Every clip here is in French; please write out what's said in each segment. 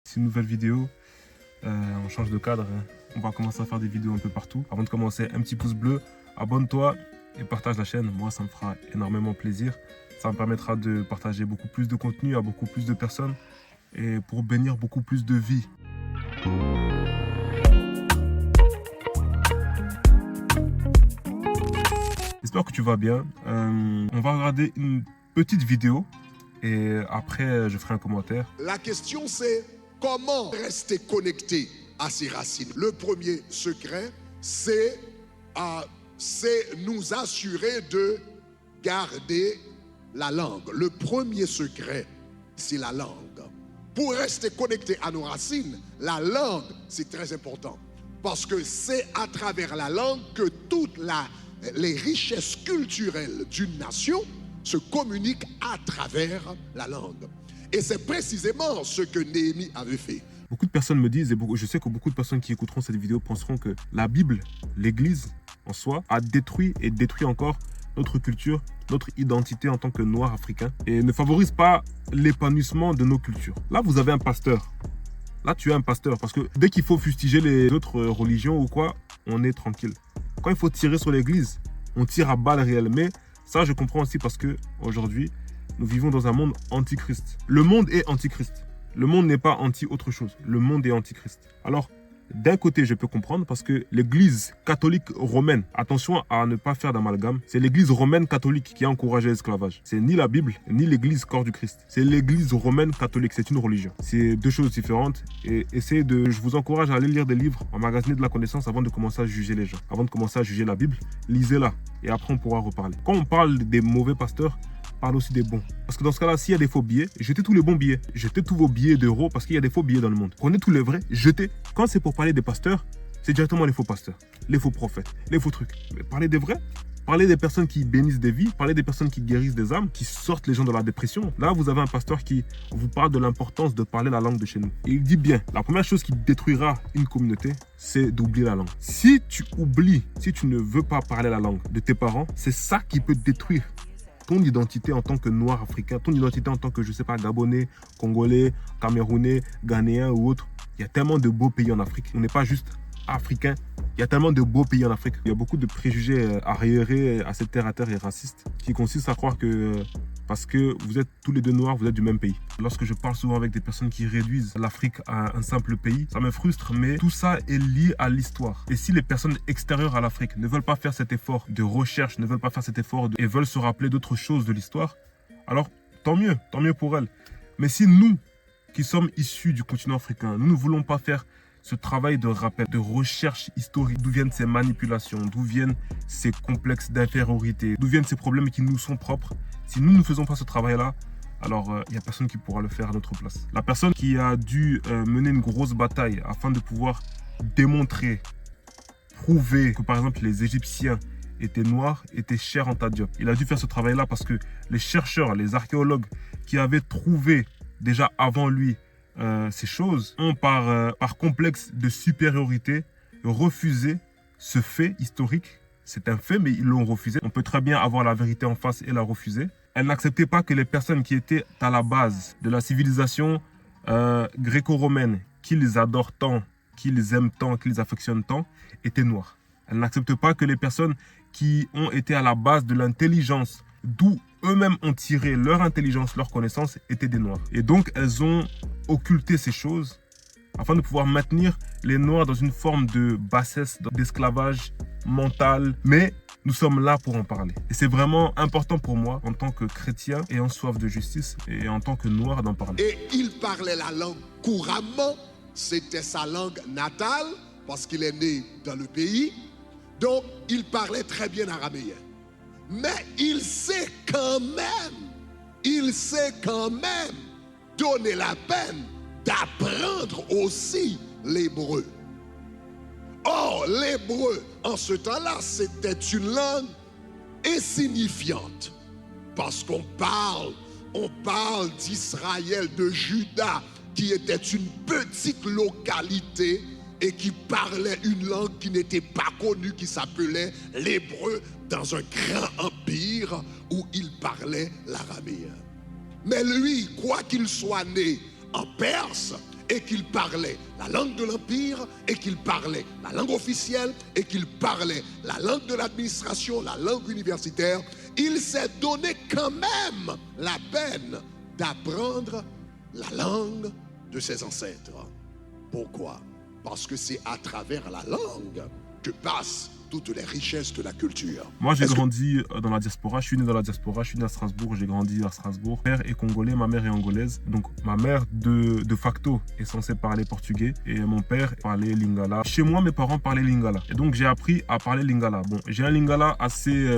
C'est une nouvelle vidéo, on change de cadre, hein. On va commencer à faire des vidéos un peu partout. Avant de commencer, un petit pouce bleu, abonne-toi et partage la chaîne. Moi, ça me fera énormément plaisir. Ça me permettra de partager beaucoup plus de contenu à beaucoup plus de personnes et pour bénir beaucoup plus de vies. J'espère que tu vas bien. On va regarder une petite vidéo et après, je ferai un commentaire. La question c'est comment rester connecté à ses racines. Le premier secret, c'est nous assurer de garder la langue. Le premier secret, c'est la langue. Pour rester connecté à nos racines, la langue, c'est très important. Parce que c'est à travers la langue que toutes les richesses culturelles d'une nation se communiquent à travers la langue. Et c'est précisément ce que Néhémie avait fait. Beaucoup de personnes me disent, et je sais que beaucoup de personnes qui écouteront cette vidéo penseront que la Bible, l'Église en soi, a détruit et détruit encore notre culture, notre identité en tant que Noirs africains et ne favorise pas l'épanouissement de nos cultures. Là, vous avez un pasteur. Là, tu es un pasteur parce que dès qu'il faut fustiger les autres religions ou quoi, on est tranquille. Quand il faut tirer sur l'Église, on tire à balles réelles. Mais ça, je comprends aussi parce que aujourd'hui, nous vivons dans un monde antichrist. Le monde est antichrist. Le monde n'est pas anti autre chose. Le monde est antichrist. Alors, d'un côté, je peux comprendre parce que l'église catholique romaine, attention à ne pas faire d'amalgame, c'est l'église romaine catholique qui a encouragé l'esclavage. C'est ni la Bible, ni l'église corps du Christ. C'est l'église romaine catholique, c'est une religion. C'est deux choses différentes et je vous encourage à aller lire des livres, emmagasiner de la connaissance avant de commencer à juger les gens. Avant de commencer à juger la Bible, lisez-la et après on pourra reparler. Quand on parle des mauvais pasteurs, parle aussi des bons. Parce que dans ce cas-là, s'il y a des faux billets, jetez tous les bons billets. Jetez tous vos billets d'euros parce qu'il y a des faux billets dans le monde. Prenez tous les vrais, jetez. Quand c'est pour parler des pasteurs, c'est directement les faux pasteurs, les faux prophètes, les faux trucs. Mais parlez des vrais. Parlez des personnes qui bénissent des vies, parlez des personnes qui guérissent des âmes, qui sortent les gens de la dépression. Là, vous avez un pasteur qui vous parle de l'importance de parler la langue de chez nous. Et il dit bien, la première chose qui détruira une communauté, c'est d'oublier la langue. Si tu oublies, si tu ne veux pas parler la langue de tes parents, c'est ça qui peut détruire ton identité en tant que Noir africain, ton identité en tant que, je sais pas, Gabonais, Congolais, Camerounais, Ghanéen ou autre. Il y a tellement de beaux pays en Afrique. On n'est pas juste africain. Il y a tellement de beaux pays en Afrique. Il y a beaucoup de préjugés arriérés, assez terre à terre et racistes qui consistent à croire que parce que vous êtes tous les deux noirs, vous êtes du même pays. Lorsque je parle souvent avec des personnes qui réduisent l'Afrique à un simple pays, ça me frustre, mais tout ça est lié à l'histoire. Et si les personnes extérieures à l'Afrique ne veulent pas faire cet effort de recherche, ne veulent pas faire cet effort et veulent se rappeler d'autres choses de l'histoire, alors tant mieux pour elles. Mais si nous, qui sommes issus du continent africain, nous ne voulons pas faire ce travail de rappel, de recherche historique, d'où viennent ces manipulations, d'où viennent ces complexes d'infériorité, d'où viennent ces problèmes qui nous sont propres. Si nous ne faisons pas ce travail-là, alors il n'y a personne qui pourra le faire à notre place. La personne qui a dû mener une grosse bataille afin de pouvoir démontrer, prouver que par exemple les Égyptiens étaient noirs, était Cheikh Anta Diop. Il a dû faire ce travail-là parce que les chercheurs, les archéologues qui avaient trouvé déjà avant lui ces choses ont par complexe de supériorité refusé ce fait historique. C'est un fait, mais ils l'ont refusé. On peut très bien avoir la vérité en face et la refuser. Elle n'acceptait pas que les personnes qui étaient à la base de la civilisation gréco-romaine, qu'ils adorent tant, qu'ils aiment tant, qu'ils affectionnent tant, étaient noires. Elle n'accepte pas que les personnes qui ont été à la base de l'intelligence, d'où eux-mêmes ont tiré leur intelligence, leur connaissance, étaient des noirs. Et donc, elles ont occulté ces choses afin de pouvoir maintenir les noirs dans une forme de bassesse, d'esclavage mental. Mais nous sommes là pour en parler. Et c'est vraiment important pour moi, en tant que chrétien ayant soif de justice et en tant que noir, d'en parler. Et il parlait la langue couramment. C'était sa langue natale parce qu'il est né dans le pays. Donc, il parlait très bien araméen. Mais il sait quand même donner la peine d'apprendre aussi l'hébreu. Or, l'hébreu, en ce temps-là, c'était une langue insignifiante. Parce qu'on parle d'Israël, de Juda, qui était une petite localité et qui parlait une langue qui n'était pas connue, qui s'appelait l'hébreu, dans un grand empire où il parlait l'araméen. Mais lui, quoi qu'il soit né en Perse, et qu'il parlait la langue de l'Empire, et qu'il parlait la langue officielle, et qu'il parlait la langue de l'administration, la langue universitaire, il s'est donné quand même la peine d'apprendre la langue de ses ancêtres. Pourquoi? Parce que c'est à travers la langue que passent toutes les richesses de la culture. Moi, j'ai grandi dans la diaspora. Je suis né dans la diaspora. Je suis né à Strasbourg. J'ai grandi à Strasbourg. Mon père est congolais, ma mère est angolaise. Donc, ma mère, de facto, est censée parler portugais. Et mon père parlait lingala. Chez moi, mes parents parlaient lingala. Et donc, j'ai appris à parler lingala. Bon, j'ai un lingala assez...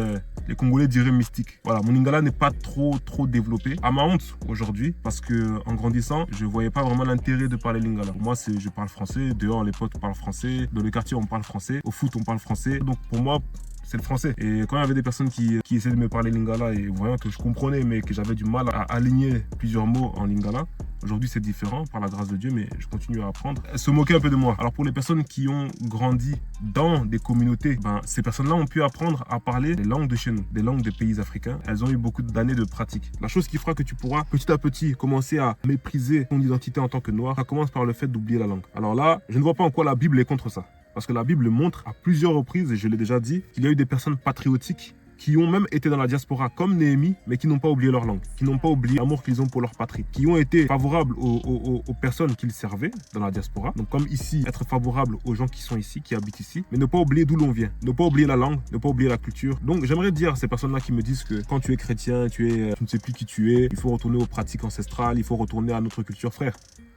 les Congolais diraient mystique. Voilà, mon lingala n'est pas trop développé. À ma honte, aujourd'hui, parce que en grandissant, je voyais pas vraiment l'intérêt de parler lingala. Pour moi, je parle français. Dehors, les potes parlent français. Dans le quartier, on parle français. Au foot, on parle français. Donc pour moi, c'est le français. Et quand il y avait des personnes qui essayaient de me parler lingala et voyant que je comprenais mais que j'avais du mal à aligner plusieurs mots en lingala, aujourd'hui c'est différent par la grâce de Dieu, mais je continue à apprendre. Elles se moquaient un peu de moi. Alors pour les personnes qui ont grandi dans des communautés, ces personnes-là ont pu apprendre à parler les langues de chez nous, des langues des pays africains. Elles ont eu beaucoup d'années de pratique. La chose qui fera que tu pourras petit à petit commencer à mépriser ton identité en tant que noir, ça commence par le fait d'oublier la langue. Alors là, je ne vois pas en quoi la Bible est contre ça. Parce que la Bible montre à plusieurs reprises, et je l'ai déjà dit, qu'il y a eu des personnes patriotiques qui ont même été dans la diaspora comme Néhémie, mais qui n'ont pas oublié leur langue, qui n'ont pas oublié l'amour qu'ils ont pour leur patrie, qui ont été favorables aux personnes qu'ils servaient dans la diaspora. Donc comme ici, être favorable aux gens qui sont ici, qui habitent ici, mais ne pas oublier d'où l'on vient, ne pas oublier la langue, ne pas oublier la culture. Donc j'aimerais dire à ces personnes-là qui me disent que quand tu es chrétien, tu ne sais plus qui tu es, il faut retourner aux pratiques ancestrales, il faut retourner à notre culture, frère.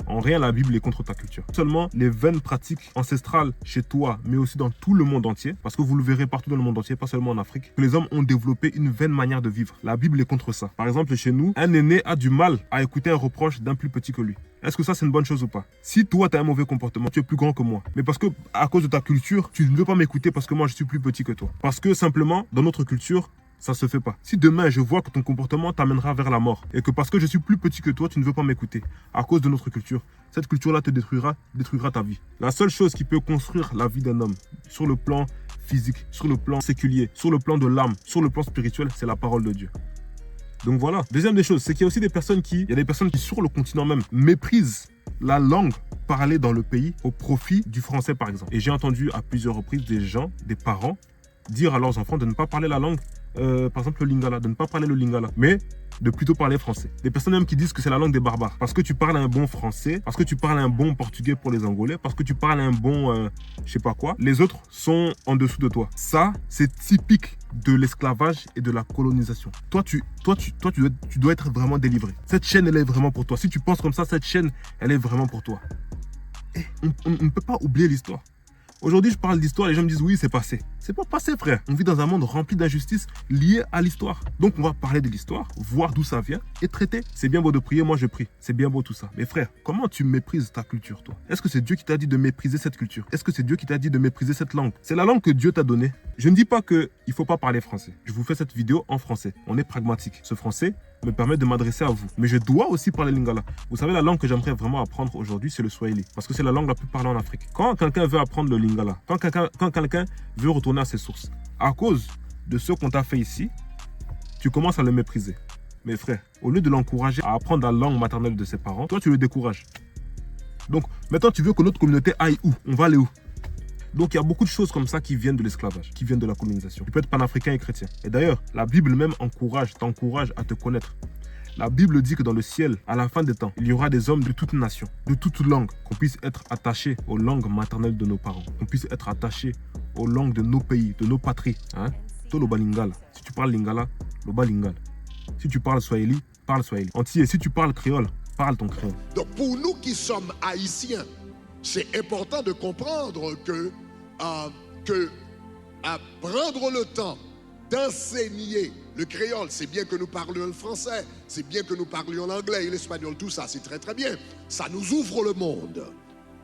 En rien, la Bible est contre ta culture. Seulement les vaines pratiques ancestrales chez toi, mais aussi dans tout le monde entier, parce que vous le verrez partout dans le monde entier, pas seulement en Afrique, que les hommes ont développé une vaine manière de vivre. La Bible est contre ça. Par exemple, chez nous, un aîné a du mal à écouter un reproche d'un plus petit que lui. Est-ce que ça, c'est une bonne chose ou pas? Si toi, tu as un mauvais comportement, tu es plus grand que moi, mais parce que à cause de ta culture, tu ne veux pas m'écouter parce que moi, je suis plus petit que toi. Parce que simplement, dans notre culture, ça se fait pas. Si demain je vois que ton comportement t'amènera vers la mort et que parce que je suis plus petit que toi, tu ne veux pas m'écouter à cause de notre culture, cette culture-là te détruira ta vie. La seule chose qui peut construire la vie d'un homme sur le plan physique, sur le plan séculier, sur le plan de l'âme, sur le plan spirituel, c'est la parole de Dieu. Donc voilà. Deuxième des choses, c'est qu'il y a aussi des personnes qui sur le continent même méprisent la langue parlée dans le pays au profit du français par exemple. Et j'ai entendu à plusieurs reprises des gens, des parents dire à leurs enfants de ne pas parler la langue par exemple le lingala, de ne pas parler le lingala, mais de plutôt parler français. Des personnes même qui disent que c'est la langue des barbares. Parce que tu parles un bon français, parce que tu parles un bon portugais pour les Angolais, parce que tu parles un bon je sais pas quoi, les autres sont en dessous de toi. Ça, c'est typique de l'esclavage et de la colonisation. Toi, tu dois être vraiment délivré. Cette chaîne, elle est vraiment pour toi. Si tu penses comme ça, cette chaîne, elle est vraiment pour toi. Et on ne peut pas oublier l'histoire. Aujourd'hui, je parle d'histoire, les gens me disent oui, c'est passé. C'est pas passé, frère. On vit dans un monde rempli d'injustices liées à l'histoire. Donc, on va parler de l'histoire, voir d'où ça vient et traiter. C'est bien beau de prier, moi je prie. C'est bien beau tout ça. Mais frère, comment tu méprises ta culture, toi? Est-ce que c'est Dieu qui t'a dit de mépriser cette culture? Est-ce que c'est Dieu qui t'a dit de mépriser cette langue? C'est la langue que Dieu t'a donnée. Je ne dis pas qu'il ne faut pas parler français. Je vous fais cette vidéo en français. On est pragmatique. Ce français me permet de m'adresser à vous. Mais je dois aussi parler lingala. Vous savez, la langue que j'aimerais vraiment apprendre aujourd'hui, c'est le swahili. Parce que c'est la langue la plus parlée en Afrique. Quand quelqu'un veut apprendre le lingala, quand quelqu'un veut retourner à ses sources, à cause de ce qu'on t'a fait ici, tu commences à le mépriser. Mais frère, au lieu de l'encourager à apprendre la langue maternelle de ses parents, toi, tu le décourages. Donc, maintenant, tu veux que notre communauté aille où? On va aller où? Donc, il y a beaucoup de choses comme ça qui viennent de l'esclavage, qui viennent de la colonisation. Tu peux être panafricain et chrétien. Et d'ailleurs, la Bible même t'encourage à te connaître. La Bible dit que dans le ciel, à la fin des temps, il y aura des hommes de toute nation, de toute langue, qu'on puisse être attachés aux langues maternelles de nos parents, qu'on puisse être attachés aux langues de nos pays, de nos patries. Toi, le lingala. Si tu parles lingala, le lingala. Si tu parles swahili, parle swahili. Entier, si tu parles créole, parle ton créole. Donc pour nous qui sommes haïtiens, c'est important de comprendre que prendre le temps d'enseigner le créole, c'est bien que nous parlions le français, c'est bien que nous parlions l'anglais et l'espagnol, tout ça, c'est très très bien. Ça nous ouvre le monde.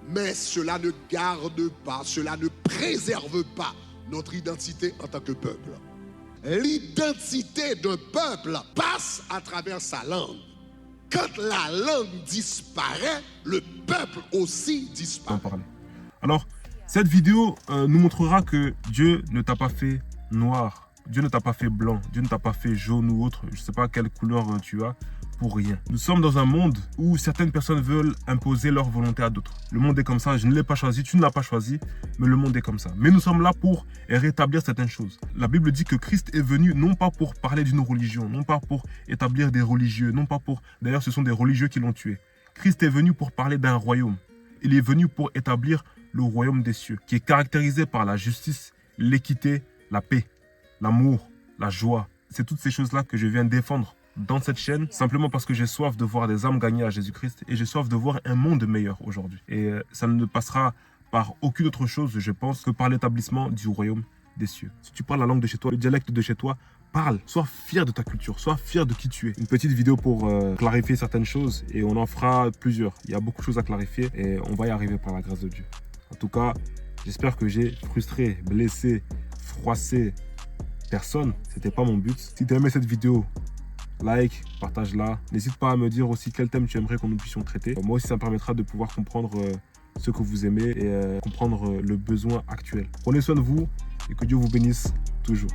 Mais cela ne garde pas, cela ne préserve pas notre identité en tant que peuple. L'identité d'un peuple passe à travers sa langue. Quand la langue disparaît, le peuple aussi disparaît. Alors, cette vidéo nous montrera que Dieu ne t'a pas fait noir, Dieu ne t'a pas fait blanc, Dieu ne t'a pas fait jaune ou autre, je ne sais pas quelle couleur tu as, pour rien. Nous sommes dans un monde où certaines personnes veulent imposer leur volonté à d'autres. Le monde est comme ça, je ne l'ai pas choisi, tu ne l'as pas choisi, mais le monde est comme ça. Mais nous sommes là pour rétablir certaines choses. La Bible dit que Christ est venu non pas pour parler d'une religion, non pas pour établir des religieux, non pas pour... D'ailleurs, ce sont des religieux qui l'ont tué. Christ est venu pour parler d'un royaume. Il est venu pour établir le royaume des cieux, qui est caractérisé par la justice, l'équité, la paix, l'amour, la joie. C'est toutes ces choses-là que je viens défendre dans cette chaîne, simplement parce que j'ai soif de voir des âmes gagner à Jésus-Christ et j'ai soif de voir un monde meilleur aujourd'hui. Et ça ne passera par aucune autre chose, je pense, que par l'établissement du royaume des cieux. Si tu parles la langue de chez toi, le dialecte de chez toi, parle, sois fier de ta culture, sois fier de qui tu es. Une petite vidéo pour clarifier certaines choses et on en fera plusieurs. Il y a beaucoup de choses à clarifier et on va y arriver par la grâce de Dieu. En tout cas, j'espère que j'ai frustré, blessé, froissé personne. C'était pas mon but. Si tu as aimé cette vidéo, like, partage-la. N'hésite pas à me dire aussi quel thème tu aimerais que nous puissions traiter. Moi aussi, ça me permettra de pouvoir comprendre ce que vous aimez et comprendre le besoin actuel. Prenez soin de vous et que Dieu vous bénisse toujours.